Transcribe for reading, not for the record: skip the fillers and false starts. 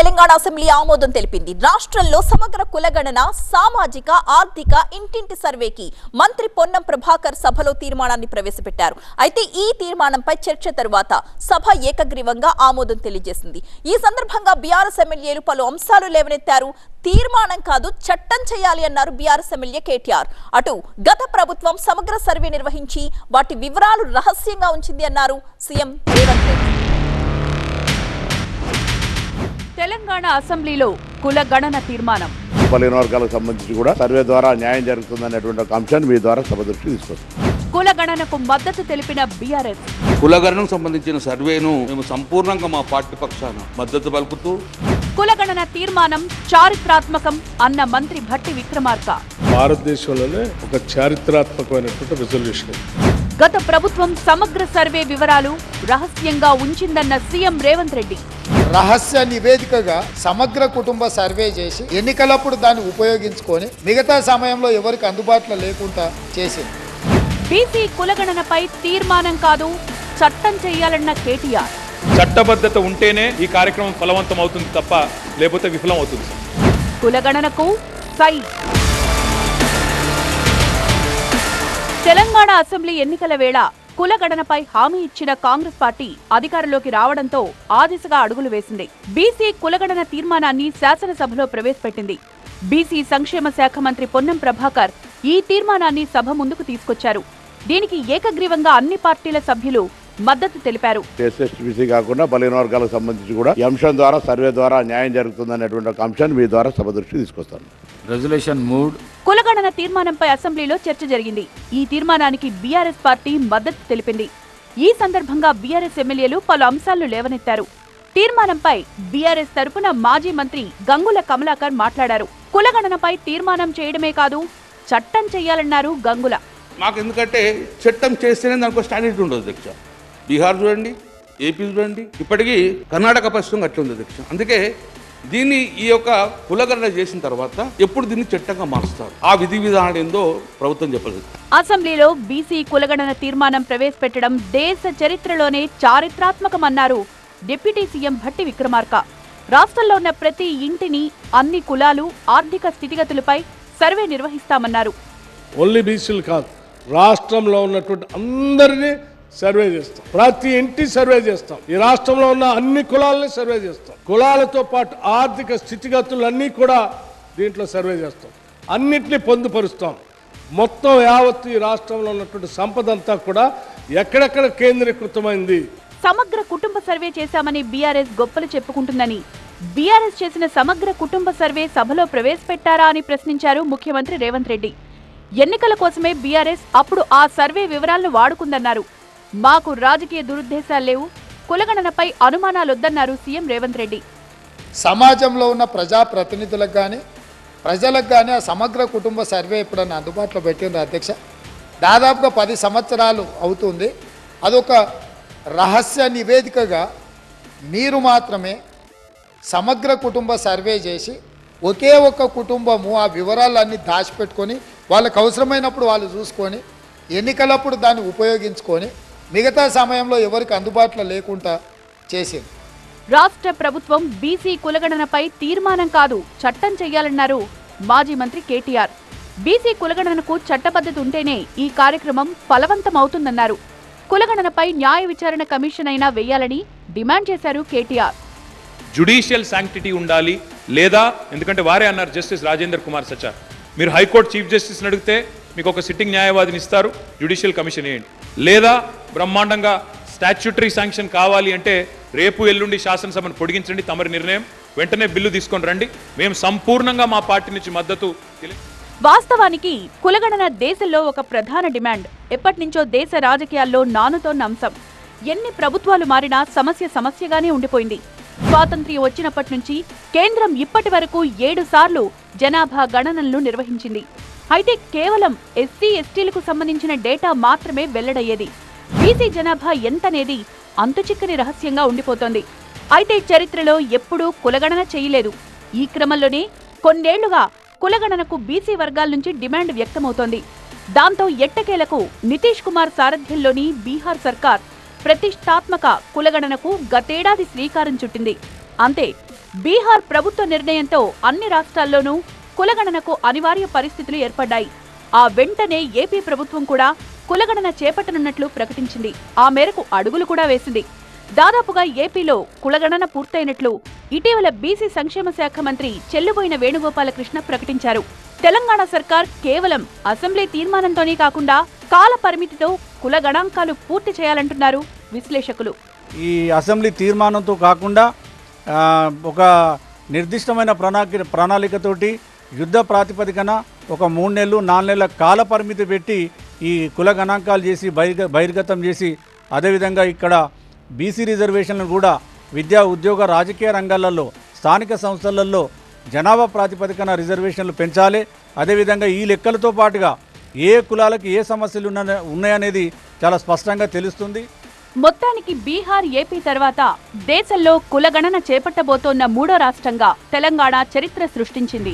Telangana assembly ఆమోదం తెలిపింది. రాష్ట్రంలో సమగ్ర కులగణన, సామాజిక, ఆర్థిక ఇంటింటి సర్వేకి మంత్రి పొన్నం ప్రభాకర్ సభలో తీర్మానాన్ని ప్రవేశపెట్టారు. అయితే ఈ తీర్మానంపై చర్చ తరువాత సభ ఏకగ్రీవంగా ఆమోదం తెలియజేసింది. ఈ సందర్భంగా బీఆర్ఎస్ ఎమ్మెల్యేలు పలు అంశాలు లేవనెత్తారు. తీర్మానం కాదు, చట్టం చేయాలి అన్నారు బీఆర్ఎస్ ఎమ్మెల్యే కేటీఆర్. అటు గత ప్రభుత్వం సమగ్ర సర్వే నిర్వహించి వాటి వివరాలు రహస్యంగా ఉంచింది అన్నారు సీఎం రేవంత్ రెడ్డి. తెలంగాణ అసెంబ్లీలో కుల గణన తీర్మానం. బలహీన వర్గాలకు సంబంధించి కూడా సర్వే ద్వారా న్యాయం జరుగుతుందనేటువంటి ఒక అంశాన్ని మీ ద్వారా సభ దృష్టికి తీసుకొస్తాం. కుల గణనకు మద్దతు తెలిపిన బీఆర్ఎస్. కులగణనకు సంబంధించిన సర్వేను మేము సంపూర్ణంగా మా పార్టీ పక్షాన మద్దతు పలుకుతూ కులగణన తీర్మానం చారిత్రాత్మకం అన్న మంత్రి భట్టి విక్రమార్క. భారతదేశంలోనే ఒక చారిత్రాత్మకమైనటువంటి రిజల్యూషన్. గత ప్రభుత్వం సమగ్ర సర్వే వివరాలు రహస్యంగా ఉంచిందన్న సీఎం రేవంత్ రెడ్డి. రహస్య నివేదికగా సమగ్ర కుటుంబ సర్వే చేసి ఎన్నికలప్పుడు దాన్ని ఉపయోగించుకొని మిగతా సమయంలో ఎవరికి అందుబాటులో లేకుండా చేసింది. బీసీ కులగణనపై తీర్మానం కాదు, చట్టం చేయాలన్న కేటీఆర్. చట్టబద్ధత ఉంటేనే ఈ కార్యక్రమం ఫలవంతం అవుతుంది తప్ప లేకపోతే విఫలం అవుతుంది. కులగణనకు సై. తెలంగాణ అసెంబ్లీ ఎన్నికల వేళ కులగణనపై హామీ ఇచ్చిన కాంగ్రెస్ పార్టీ అధికారంలోకి రావడంతో ఆ దిశగా అడుగులు వేసింది. బీసీ కులగణన తీర్మానాన్ని శాసనసభలో ప్రవేశపెట్టింది. బీసీ సంక్షేమ శాఖ మంత్రి పొన్నం ప్రభాకర్ ఈ తీర్మానాన్ని సభ ముందుకు తీసుకొచ్చారు. దీనికి ఏకగ్రీవంగా అన్ని పార్టీల సభ్యులు మద్దతు తెలిపారు. ఎస్ఎస్టీబీసీ కాకుండా బలహీన వర్గాలకు సంబంధించి కూడా ఈ అంశం ద్వారా సర్వే ద్వారా న్యాయం జరుగుతుందనేటువంటి ఒక అంశాన్ని మీ ద్వారా సభ దృష్టికి తీసుకొస్తాను. Resolution mood. కులగణన తీర్మానంపై అసెంబ్లీలో చర్చ జరిగింది. ఈ తీర్మానానికి బీఆర్ఎస్ పార్టీ మద్దతు తెలిపింది. ఈ సందర్భంగా బీఆర్ఎస్ ఎమ్మెల్యేలు పలు అంశాలను లేవనెత్తారు. తీర్మానంపై బీఆర్ఎస్ తరపున మాజీ మంత్రి గంగుల కమలాకర్ మాట్లాడారు. కులగణనపై తీర్మానం చేయడమే కాదు, చట్టం చేయాలన్నారు గంగుల. మాకు ఎందుకంటే చట్టం చేస్తేనే దానికి స్టాండర్డ్ ఉండదు అధ్యక్ష. బీహార్ చూడండి, ఏపీ చూడండి, ఇప్పటికీ కర్ణాటక పరిస్థితి అట్లా ఉంది అధ్యక్ష. అందుకే దీన్ని ఈ యొక్క కులగణన చేసిన తర్వాత ఎప్పుడు దీన్ని చట్టంగా మారుస్తారు, ఆ విధి విధానం ఏందో ప్రభుత్వం చెప్పలేదు. అసెంబ్లీలో బీసీ కులగణన తీర్మానం ప్రవేశపెట్టడం దేశ చరిత్రలోనే చారిత్రాత్మకమన్నారు డిప్యూటీ సీఎం భట్టి విక్రమార్క. రాష్ట్రంలో ఉన్న ప్రతి ఇంటిని, అన్ని కులాలు, ఆర్థిక స్థితిగతులపై సర్వే నిర్వహిస్తామన్నారు. ఓన్లీ బీసీలు కాదు, రాష్ట్రంలో ఉన్నటువంటి అందరినీ సర్వే చేస్తాం. ప్రతి ఇంటి సర్వే చేస్తాం. ఈ రాష్ట్రంలో ఉన్న అన్ని కులాలని సర్వే చేస్తాం. కులాలతో పాటు ఆర్థిక స్థితిగతులన్నీ కూడా దీంట్లో సర్వే చేస్తాం. అన్నిటినీ పొందుపరుస్తాం. మొత్తం యావత్తు ఈ రాష్ట్రంలో ఉన్నటువంటి సంపద అంతా కూడా ఎక్కడెక్కడ కేంద్రీకృతమైంది. సమగ్ర కుటుంబ సర్వే చేశామని బీఆర్ఎస్ గొప్పలు చెప్పుకుంటుందని, బీఆర్ఎస్ చేసిన సమగ్ర కుటుంబ సర్వే సభలో ప్రవేశపెట్టారా అని ప్రశ్నించారు ముఖ్యమంత్రి రేవంత్ రెడ్డి. ఎన్నికల కోసమే బీఆర్ఎస్ అప్పుడు ఆ సర్వే వివరాలను వాడుకుందన్నారు. మాకు రాజకీయ దురుద్దేశాలు లేవు, కులగణనపై అనుమానాలొద్దన్నారు సీఎం రేవంత్ రెడ్డి. సమాజంలో ఉన్న ప్రజాప్రతినిధులకు కానీ ప్రజలకు కానీ ఆ సమగ్ర కుటుంబ సర్వే ఎప్పుడన్నా అందుబాటులో పెట్టిండ్రు అధ్యక్ష? దాదాపుగా 10 సంవత్సరాలు అవుతుంది. అదొక రహస్య నివేదికగా మీరు మాత్రమే సమగ్ర కుటుంబ సర్వే చేసి ఒకే ఒక్క కుటుంబము ఆ వివరాలన్నీ దాచిపెట్టుకొని వాళ్ళకు అవసరమైనప్పుడు వాళ్ళు చూసుకొని ఎన్నికలప్పుడు దాన్ని ఉపయోగించుకొని మిగతా సమయంలో ఎవరికి అందుబాటులో లేకుండా చేసింది. రాష్ట్ర ప్రభుత్వం బీసీ కులగణనపై తీర్మానం కాదు, చట్టం చేయాలన్నారు మాజీ మంత్రి కేటీఆర్. బీసీ కులగణనకు చట్టబద్ధత ఉంటేనే ఈ కార్యక్రమం ఫలవంతమవుతుందన్నారు. కులగణనపై న్యాయ విచారణ కమిషన్ అయినా వేయాలని డిమాండ్ చేశారు కేటీఆర్. జ్యుడిషియల్ శాంక్టిటీ ఉండాలి, లేదా ఎందుకంటే వారే అన్నారు జస్టిస్ రాజేందర్ కుమార్ సచా, మీరు హైకోర్టు చీఫ్ జస్టిస్ని అడిగితే మీకు ఒక సిట్టింగ్ న్యాయవాదిని ఇస్తారు, జ్యుడిషియల్ కమిషన్ వేయండి. లేదా బ్రహ్మాండంగా స్టాచ్యూటరీ శాంక్షన్ కావాలి అంటే రేపు ఎల్లుండి శాసనసభను పొడిగించండి, తమరి నిర్ణయం, వెంటనే బిల్లు తీసుకొని రండి. మేము సంపూర్ణంగా మా పార్టీ నుంచి మద్దతు. వాస్తవానికి కులగణన దేశంలో ఒక ప్రధాన డిమాండ్. ఎప్పటినుంచో దేశ రాజకీయాల్లో నానుతోన్న అంశం. ఎన్ని ప్రభుత్వాలు మారినా సమస్య సమస్యగానే ఉండిపోయింది. స్వాతంత్ర్యం వచ్చినప్పటి నుంచి కేంద్రం ఇప్పటి వరకు 7 సార్లు జనాభా గణనలను నిర్వహించింది. అయితే కేవలం ఎస్సీ ఎస్టీలకు సంబంధించిన డేటా మాత్రమే వెల్లడయ్యేది. బీసీ జనాభా ఎంతనేది అంతుచిక్కని రహస్యంగా ఉండిపోతోంది. అయితే చరిత్రలో ఎప్పుడూ కులగణన చేయలేదు. ఈ క్రమంలోనే కొన్నేళ్లుగా కులగణనకు బీసీ వర్గాల నుంచి డిమాండ్ వ్యక్తమవుతోంది. దాంతో ఎట్టకేలకు నితీష్ కుమార్ సారథ్యంలోని బీహార్ సర్కార్ ప్రతిష్టాత్మక కులగణనకు గతేడాది శ్రీకారం చుట్టింది. అంతే, బీహార్ ప్రభుత్వ నిర్ణయంతో అన్ని రాష్ట్రాల్లోనూ కులగణనకు అనివార్య పరిస్థితులు ఏర్పడ్డాయి. ఆ వెంటనే ఏపీ ప్రభుత్వం కూడా కులగణన చేపట్టనున్నట్లు ప్రకటించింది. ఆ మేరకు అడుగులు కూడా వేసింది. దాదాపుగా ఏపీలో కులగణన పూర్తయినట్లు ఇటీవల బీసీ సంక్షేమ శాఖ మంత్రి చెల్లుబోయిన వేణుగోపాలకృష్ణ ప్రకటించారు. తెలంగాణ సర్కార్ కేవలం అసెంబ్లీ తీర్మానంతోనే కాకుండా కాల పరిమితితో కుల గణాంకాలు పూర్తి చేయాలంటున్నారు విశ్లేషకులు. ఈ అసెంబ్లీ తీర్మానంతో కాకుండా ఒక నిర్దిష్టమైన ప్రణాళికతోటి యుద్ధ ప్రాతిపదికన ఒక 3 నెలలు 4 నెలల కాల పరిమితి పెట్టి ఈ కుల గణాంకాలు చేసి బహిర్గతం చేసి అదేవిధంగా ఇక్కడ బీసీ రిజర్వేషన్లను కూడా విద్యా ఉద్యోగ రాజకీయ రంగాలలో స్థానిక సంస్థలలో జనాభా ప్రాతిపదికన రిజర్వేషన్లు పెంచాలి. అదేవిధంగా ఈ లెక్కలతో పాటుగా ఏ కులాలకు ఏ సమస్యలు ఉన్నాయనేది చాలా స్పష్టంగా తెలుస్తుంది. మొత్తానికి బీహార్, ఏపీ తర్వాత దేశంలో కులగణన చేపట్టబోతోన్న 3వ రాష్ట్రంగా తెలంగాణ చరిత్ర సృష్టించింది.